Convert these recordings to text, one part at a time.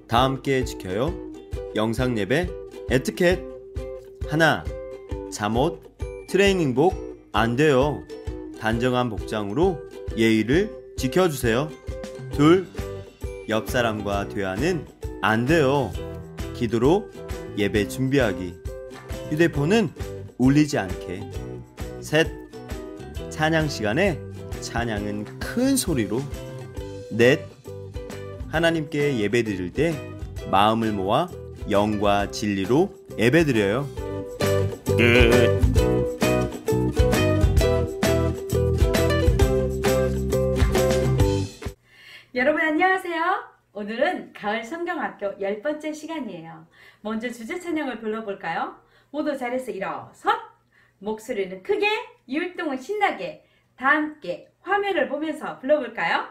다 함께 지켜요. 영상 예배 에티켓. 하나, 잠옷, 트레이닝복 안 돼요. 단정한 복장으로 예의를 지켜주세요. 둘, 옆 사람과 대화는 안 돼요. 기도로 예배 준비하기. 휴대폰은 울리지 않게. 셋, 찬양 시간에 찬양은 큰 소리로. 넷, 하나님께 예배 드릴 때 마음을 모아 영과 진리로 예배 드려요. 끝. 여러분 안녕하세요. 오늘은 가을 성경학교 10번째 시간이에요. 먼저 주제 찬양을 불러볼까요? 모두 자리에서 일어서 목소리는 크게, 율동은 신나게, 다 함께 화면을 보면서 불러볼까요?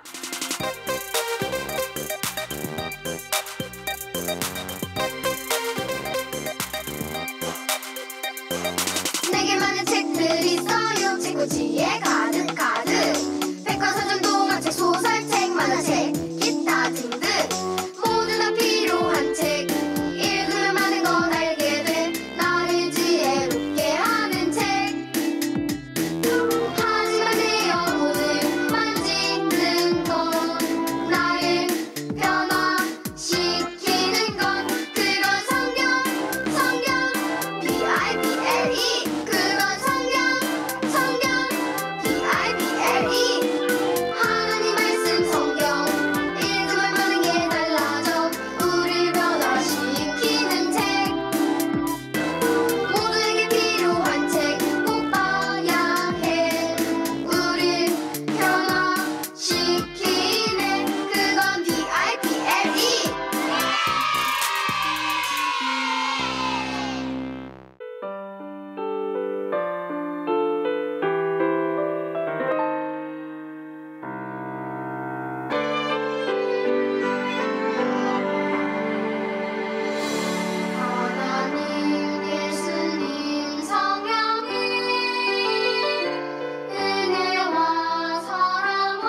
내게 많은 책들이 있어요. 책꽂이에 가득 백과사전, 동화책, 소설책, 만화책, 기타 등등 모두 다 필요한 책. 읽으면 많은 건 알게 돼. 나를 지혜롭게 하는 책. 하지만 내 영혼을 만지는 건, 나를 변화시키는 건, 그건 성경 BIBLE. 그건 성경 BIBLE. 하나님 말씀 성경 읽으면 많은 게 달라져. 우릴 변화시키는 책. 모두에게 필요한 책 꼭 봐야 해. 우릴 변화시키네. 그건 BIBLE. 하나님, 예수님, 성령님, 은혜와 사랑과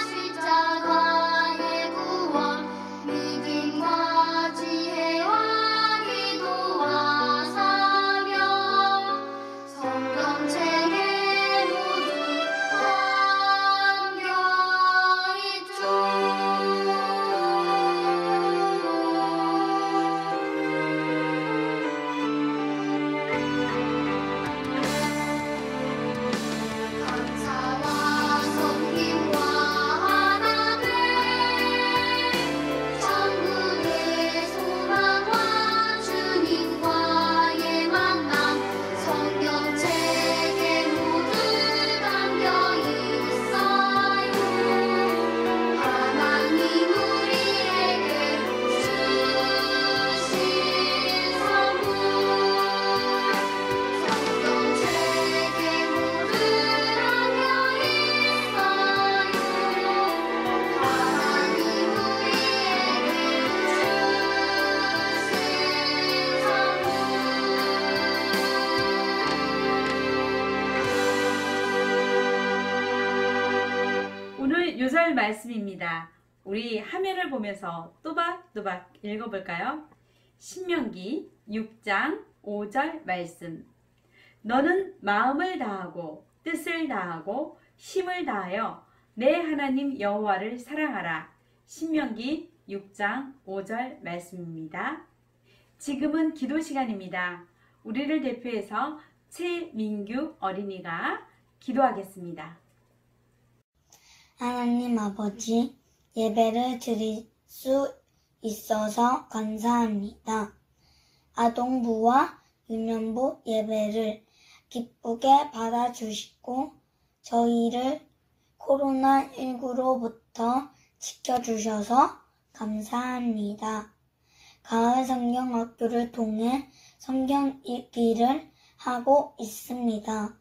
십자가의 구원, 믿음과 지혜와 기도와 사명, 성경책에 모두 담겨있죠. 감사와 섬김과 하나됨, 천국의 소망과 주님과의 만남, 성경책에 모두 담겨있어요. 하나님 우리에게 주신 선물, 성경책에 모두 담겨있어요. 하나님 오늘 요절 말씀입니다. 우리 화면을 보면서 또박또박 읽어볼까요? 신명기 6장 5절 말씀. 너는 마음을 다하고 뜻을 다하고 힘을 다하여 내 하나님 여호와를 사랑하라. 신명기 6장 5절 말씀입니다. 지금은 기도 시간입니다. 우리를 대표해서 최민규 어린이가 기도하겠습니다. 하나님 아버지, 예배를 드릴 수 있어서 감사합니다. 아동부와 유년부 예배를 기쁘게 받아주시고 저희를 코로나19로부터 지켜주셔서 감사합니다. 가을 성경학교를 통해 성경 읽기를 하고 있습니다.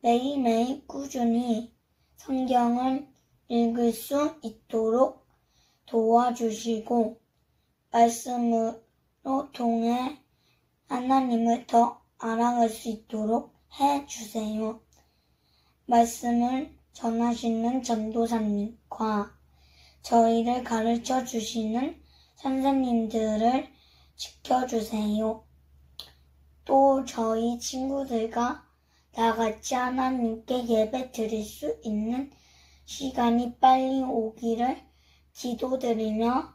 매일매일 꾸준히 성경을 읽을 수 있도록 도와주시고 말씀으로 통해 하나님을 더 알아갈 수 있도록 해주세요. 말씀을 전하시는 전도사님과 저희를 가르쳐 주시는 선생님들을 지켜주세요. 또 저희 친구들과 다 같이 하나님께 예배 드릴 수 있는 시간이 빨리 오기를 기도드리며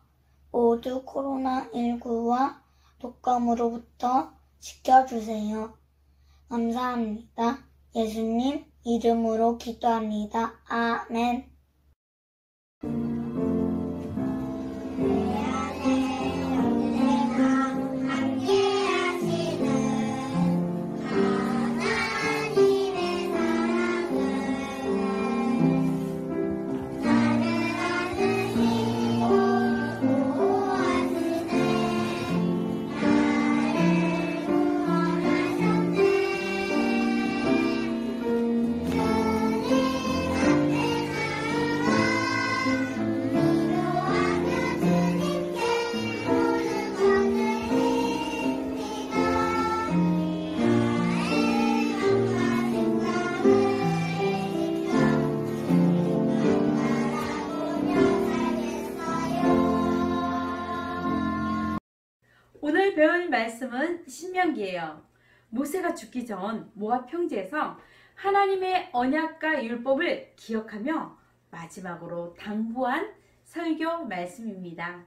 모두 코로나19와 독감으로부터 지켜주세요. 감사합니다. 예수님 이름으로 기도합니다. 아멘. 오늘 배울 말씀은 신명기예요. 모세가 죽기 전 모압 평지에서 하나님의 언약과 율법을 기억하며 마지막으로 당부한 설교 말씀입니다.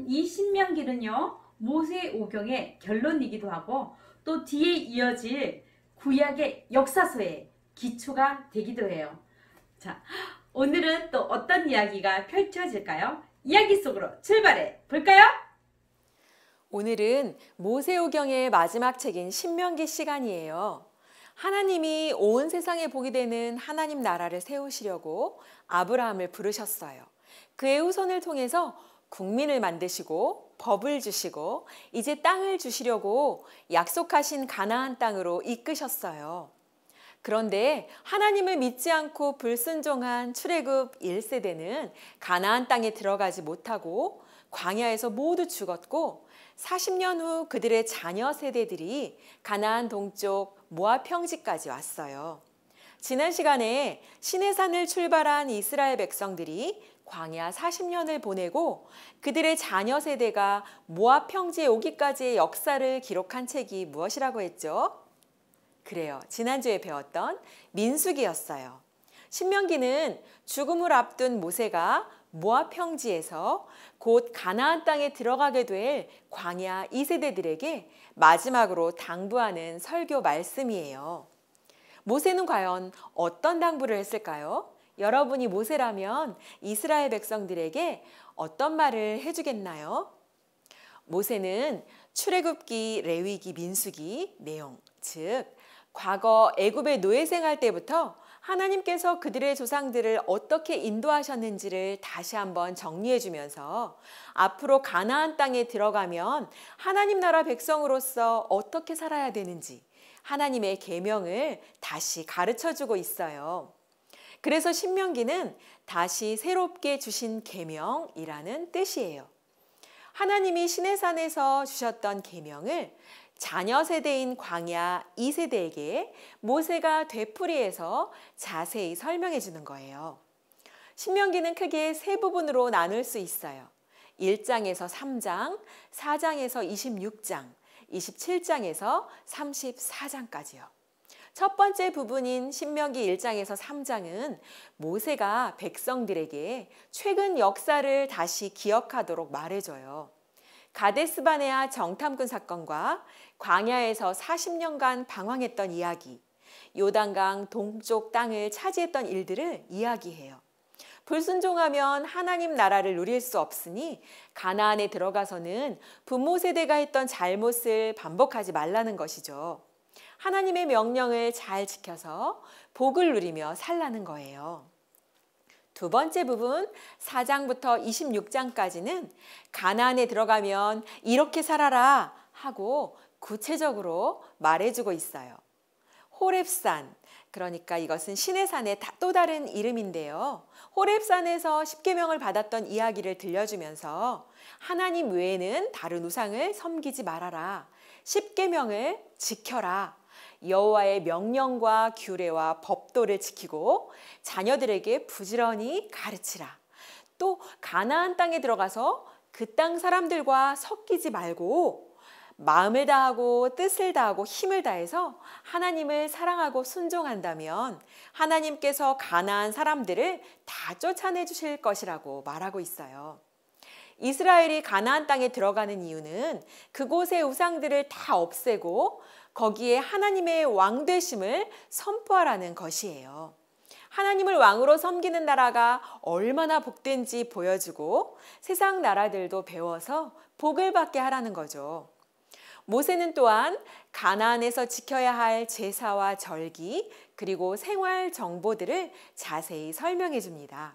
이 신명기는요, 모세 오경의 결론이기도 하고 또 뒤에 이어질 구약의 역사서의 기초가 되기도 해요. 자, 오늘은 또 어떤 이야기가 펼쳐질까요? 이야기 속으로 출발해 볼까요? 오늘은 모세오경의 마지막 책인 신명기 시간이에요. 하나님이 온 세상에 복이 되는 하나님 나라를 세우시려고 아브라함을 부르셨어요. 그의 후손을 통해서 국민을 만드시고 법을 주시고 이제 땅을 주시려고 약속하신 가나안 땅으로 이끄셨어요. 그런데 하나님을 믿지 않고 불순종한 출애굽 1세대는 가나안 땅에 들어가지 못하고 광야에서 모두 죽었고 40년 후 그들의 자녀 세대들이 가나안 동쪽 모압 평지까지 왔어요. 지난 시간에 시내산을 출발한 이스라엘 백성들이 광야 40년을 보내고 그들의 자녀 세대가 모압 평지에 오기까지의 역사를 기록한 책이 무엇이라고 했죠? 그래요. 지난주에 배웠던 민수기였어요. 신명기는 죽음을 앞둔 모세가 모압 평지에서 곧 가나안 땅에 들어가게 될 광야 2세대들에게 마지막으로 당부하는 설교 말씀이에요. 모세는 과연 어떤 당부를 했을까요? 여러분이 모세라면 이스라엘 백성들에게 어떤 말을 해주겠나요? 모세는 출애굽기, 레위기, 민수기 내용, 즉 과거 애굽의 노예 생활 때부터 하나님께서 그들의 조상들을 어떻게 인도하셨는지를 다시 한번 정리해주면서 앞으로 가나안 땅에 들어가면 하나님 나라 백성으로서 어떻게 살아야 되는지 하나님의 계명을 다시 가르쳐주고 있어요. 그래서 신명기는 다시 새롭게 주신 계명이라는 뜻이에요. 하나님이 시내산에서 주셨던 계명을 자녀 세대인 광야 2세대에게 모세가 되풀이해서 자세히 설명해 주는 거예요. 신명기는 크게 세 부분으로 나눌 수 있어요. 1장에서 3장, 4장에서 26장, 27장에서 34장까지요. 첫 번째 부분인 신명기 1장에서 3장은 모세가 백성들에게 최근 역사를 다시 기억하도록 말해줘요. 가데스바네아 정탐꾼 사건과 광야에서 40년간 방황했던 이야기, 요단강 동쪽 땅을 차지했던 일들을 이야기해요. 불순종하면 하나님 나라를 누릴 수 없으니 가나안에 들어가서는 부모 세대가 했던 잘못을 반복하지 말라는 것이죠. 하나님의 명령을 잘 지켜서 복을 누리며 살라는 거예요. 두 번째 부분 4장부터 26장까지는 가나안에 들어가면 이렇게 살아라 하고 구체적으로 말해주고 있어요. 호렙산, 그러니까 이것은 시내산의 또 다른 이름인데요. 호렙산에서 십계명을 받았던 이야기를 들려주면서 하나님 외에는 다른 우상을 섬기지 말아라. 십계명을 지켜라. 여호와의 명령과 규례와 법도를 지키고 자녀들에게 부지런히 가르치라. 또 가나안 땅에 들어가서 그 땅 사람들과 섞이지 말고 마음을 다하고 뜻을 다하고 힘을 다해서 하나님을 사랑하고 순종한다면 하나님께서 가나안 사람들을 다 쫓아내 주실 것이라고 말하고 있어요. 이스라엘이 가나안 땅에 들어가는 이유는 그곳의 우상들을 다 없애고 거기에 하나님의 왕 되심을 선포하라는 것이에요. 하나님을 왕으로 섬기는 나라가 얼마나 복된지 보여주고 세상 나라들도 배워서 복을 받게 하라는 거죠. 모세는 또한 가나안에서 지켜야 할 제사와 절기 그리고 생활 정보들을 자세히 설명해 줍니다.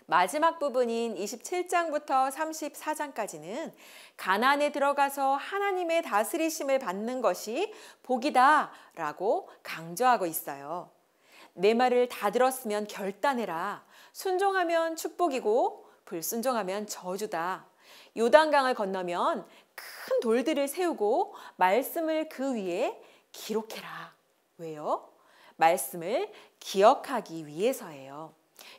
마지막 부분인 27장부터 34장까지는 가나안에 들어가서 하나님의 다스리심을 받는 것이 복이다라고 강조하고 있어요. 내 말을 다 들었으면 결단해라. 순종하면 축복이고 불순종하면 저주다. 요단강을 건너면 큰 돌들을 세우고 말씀을 그 위에 기록해라. 왜요? 말씀을 기억하기 위해서예요.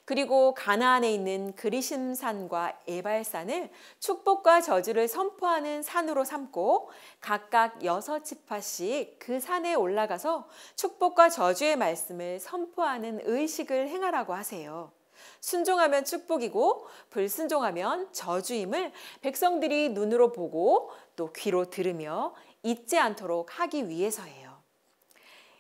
그리고 가나안에 있는 그리심산과 에발산을 축복과 저주를 선포하는 산으로 삼고 각각 6지파씩 그 산에 올라가서 축복과 저주의 말씀을 선포하는 의식을 행하라고 하세요. 순종하면 축복이고 불순종하면 저주임을 백성들이 눈으로 보고 또 귀로 들으며 잊지 않도록 하기 위해서예요.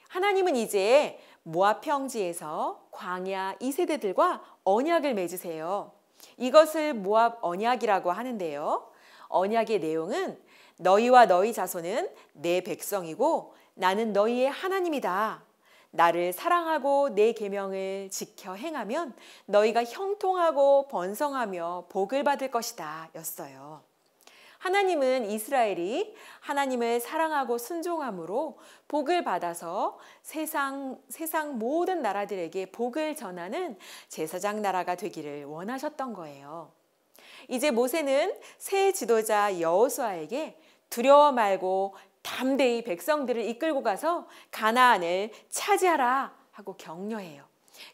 하나님은 이제 모압 평지에서 광야 2세대들과 언약을 맺으세요. 이것을 모압 언약이라고 하는데요. 언약의 내용은 너희와 너희 자손은 내 백성이고 나는 너희의 하나님이다. 나를 사랑하고 내 계명을 지켜 행하면 너희가 형통하고 번성하며 복을 받을 것이다 였어요. 하나님은 이스라엘이 하나님을 사랑하고 순종함으로 복을 받아서 세상 모든 나라들에게 복을 전하는 제사장 나라가 되기를 원하셨던 거예요. 이제 모세는 새 지도자 여호수아에게 두려워 말고 담대히 백성들을 이끌고 가서 가나안을 차지하라 하고 격려해요.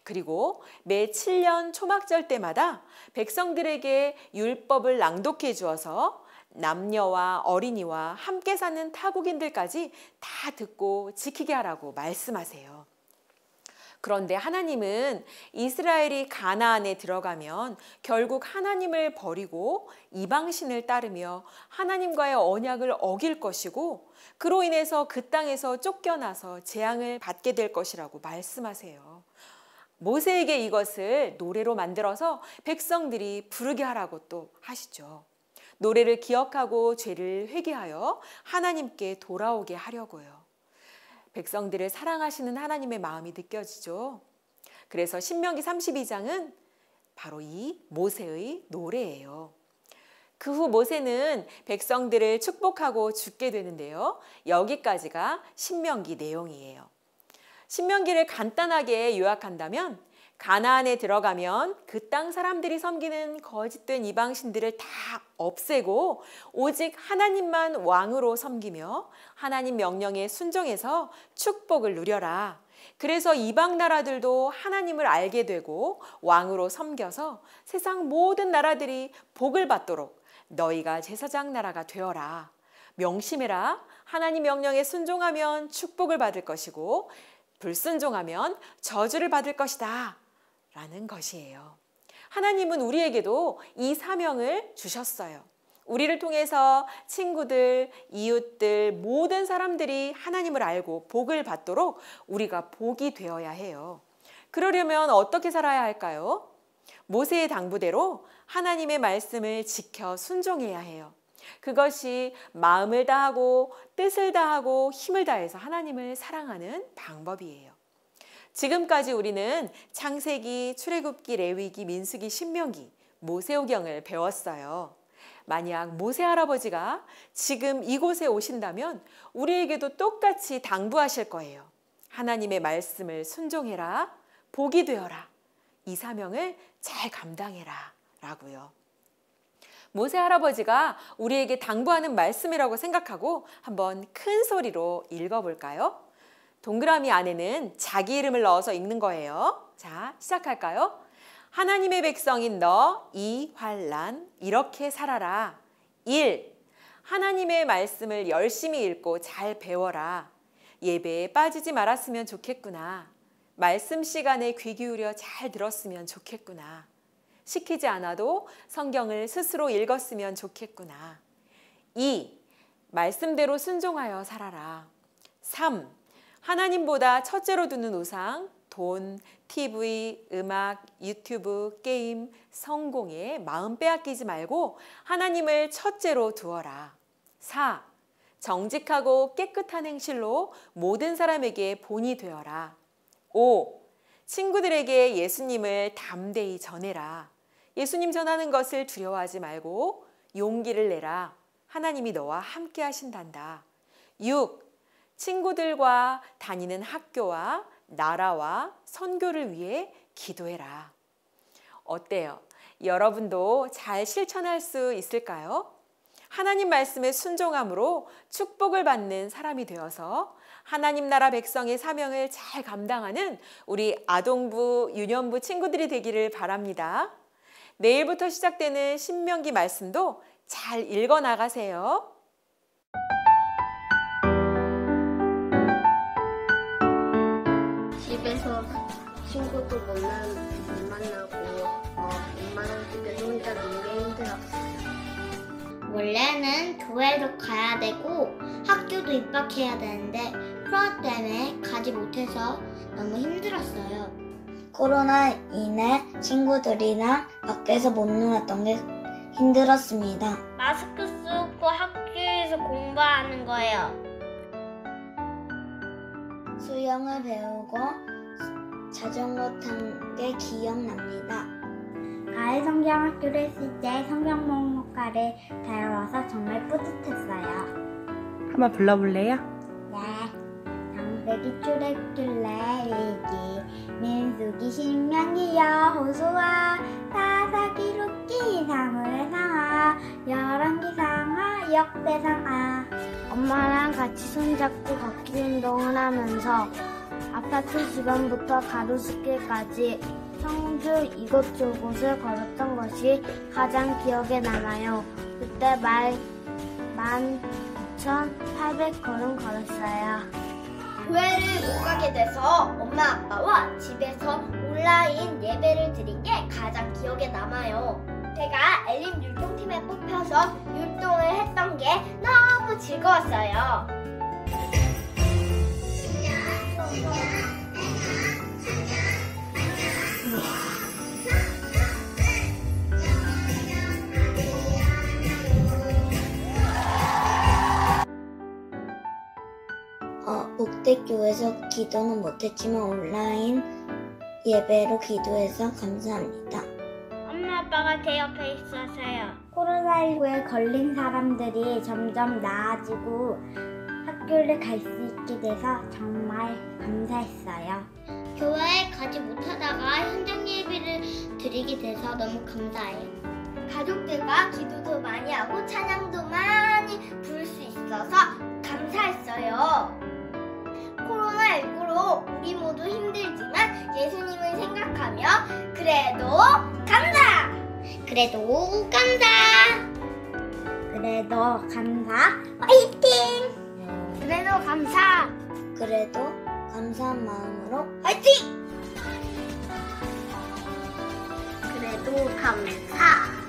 그리고 매 7년 초막절 때마다 백성들에게 율법을 낭독해 주어서 남녀와 어린이와 함께 사는 타국인들까지 다 듣고 지키게 하라고 말씀하세요. 그런데 하나님은 이스라엘이 가나안에 들어가면 결국 하나님을 버리고 이방신을 따르며 하나님과의 언약을 어길 것이고 그로 인해서 그 땅에서 쫓겨나서 재앙을 받게 될 것이라고 말씀하세요. 모세에게 이것을 노래로 만들어서 백성들이 부르게 하라고 또 하시죠. 노래를 기억하고 죄를 회개하여 하나님께 돌아오게 하려고요. 백성들을 사랑하시는 하나님의 마음이 느껴지죠. 그래서 신명기 32장은 바로 이 모세의 노래예요. 그 후 모세는 백성들을 축복하고 죽게 되는데요. 여기까지가 신명기 내용이에요. 신명기를 간단하게 요약한다면 가나안에 들어가면 그 땅 사람들이 섬기는 거짓된 이방신들을 다 없애고 오직 하나님만 왕으로 섬기며 하나님 명령에 순종해서 축복을 누려라. 그래서 이방 나라들도 하나님을 알게 되고 왕으로 섬겨서 세상 모든 나라들이 복을 받도록 너희가 제사장 나라가 되어라. 명심해라. 하나님 명령에 순종하면 축복을 받을 것이고 불순종하면 저주를 받을 것이다. 라는 것이에요. 하나님은 우리에게도 이 사명을 주셨어요. 우리를 통해서 친구들, 이웃들, 모든 사람들이 하나님을 알고 복을 받도록 우리가 복이 되어야 해요. 그러려면 어떻게 살아야 할까요? 모세의 당부대로 하나님의 말씀을 지켜 순종해야 해요. 그것이 마음을 다하고 뜻을 다하고 힘을 다해서 하나님을 사랑하는 방법이에요. 지금까지 우리는 창세기, 출애굽기, 레위기, 민수기, 신명기, 모세오경을 배웠어요. 만약 모세 할아버지가 지금 이곳에 오신다면 우리에게도 똑같이 당부하실 거예요. 하나님의 말씀을 순종해라, 복이 되어라, 이 사명을 잘 감당해라 라고요. 모세 할아버지가 우리에게 당부하는 말씀이라고 생각하고 한번 큰 소리로 읽어볼까요? 동그라미 안에는 자기 이름을 넣어서 읽는 거예요. 자, 시작할까요? 하나님의 백성인 너 이 환난 이렇게 살아라. 1. 하나님의 말씀을 열심히 읽고 잘 배워라. 예배에 빠지지 말았으면 좋겠구나. 말씀 시간에 귀 기울여 잘 들었으면 좋겠구나. 시키지 않아도 성경을 스스로 읽었으면 좋겠구나. 2. 말씀대로 순종하여 살아라. 3. 하나님보다 첫째로 두는 우상, 돈, TV, 음악, 유튜브, 게임, 성공에 마음 빼앗기지 말고 하나님을 첫째로 두어라. 4. 정직하고 깨끗한 행실로 모든 사람에게 본이 되어라. 5. 친구들에게 예수님을 담대히 전해라. 예수님 전하는 것을 두려워하지 말고 용기를 내라. 하나님이 너와 함께 하신단다. 6. 친구들과 다니는 학교와 나라와 선교를 위해 기도해라. 어때요? 여러분도 잘 실천할 수 있을까요? 하나님 말씀에 순종함으로 축복을 받는 사람이 되어서 하나님 나라 백성의 사명을 잘 감당하는 우리 아동부, 유년부 친구들이 되기를 바랍니다. 내일부터 시작되는 신명기 말씀도 잘 읽어 나가세요. 집에서 친구도 못 만나고 엄마랑 집에서 혼자 놀기 힘들었어요. 원래는 교회도 가야 되고 학교도 입학해야 되는데 코로나 때문에 가지 못해서 너무 힘들었어요. 코로나 인해 친구들이랑 밖에서 못 놀았던 게 힘들었습니다. 마스크 쓰고 학교에서 공부하는 거예요. 수영을 배우고 자전거 탄 게 기억납니다. 가을 성경학교를 했을 때 성경 목록가를 배워서 정말 뿌듯했어요. 한번 불러볼래요? 네. 창세기, 출애굽, 레위기, 민수기, 신명기, 여호수아, 사사기, 룻기, 사무엘 상하, 열왕기 상하, 역대 상하. 엄마랑 같이 손잡고 걷기 운동을 하면서 아파트 주변부터 가로수길까지 성주 이곳저곳을 걸었던 것이 가장 기억에 남아요. 그때 12,800걸음 걸었어요. 교회를 못 가게 돼서 엄마 아빠와 집에서 온라인 예배를 드린 게 가장 기억에 남아요. 제가 엘림 율동팀에 뽑혀서 율동을 했던 게 너무 즐거웠어요. 목대교에서 기도는 못했지만 온라인 예배로 기도해서 감사합니다. 엄마 아빠가 제 옆에 있어서요. 코로나19에 걸린 사람들이 점점 나아지고 학교를 갈 수 있게 돼서 정말 감사했어요. 교회에 가지 못하다가 현장 예배를 드리게 돼서 너무 감사해요. 가족들과 기도도 많이 하고 찬양도 많이 부를 수 있어서 감사했어요. 코로나19로 우리 모두 힘들지만 예수님을 생각하며 그래도 감사! 그래도 감사! 그래도 감사, 화이팅! 그래도 감사! 그래도 감사한 마음으로 화이팅! 그래도 감사!